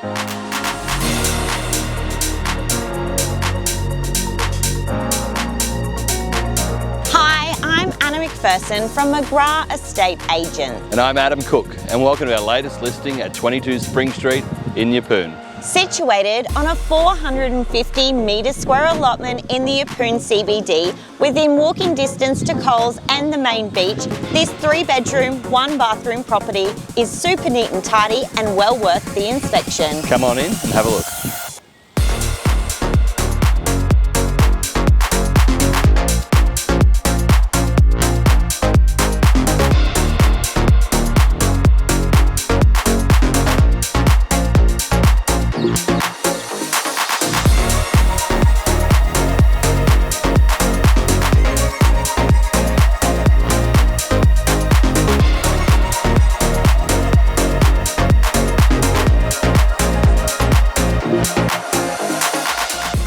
Hi, I'm Anna McPherson from McGrath Estate Agent. And I'm Adam Cook, and welcome to our latest listing at 22 Spring Street in Yeppoon. Situated on a 450 metre square allotment in the Yeppoon CBD, within walking distance to Coles and the main beach, this 3-bedroom, 1-bathroom property is super neat and tidy and well worth the inspection. Come on in and have a look.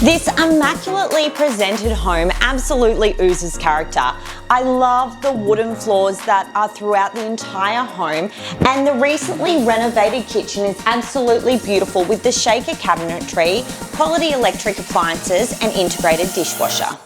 This immaculately presented home absolutely oozes character. I love the wooden floors that are throughout the entire home, and the recently renovated kitchen is absolutely beautiful with the shaker cabinetry, quality electric appliances and integrated dishwasher.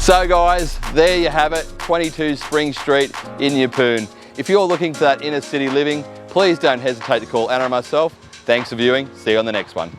So guys, there you have it, 22 Spring Street in Yeppoon. If you're looking for that inner city living, please don't hesitate to call Anna or myself. Thanks for viewing, see you on the next one.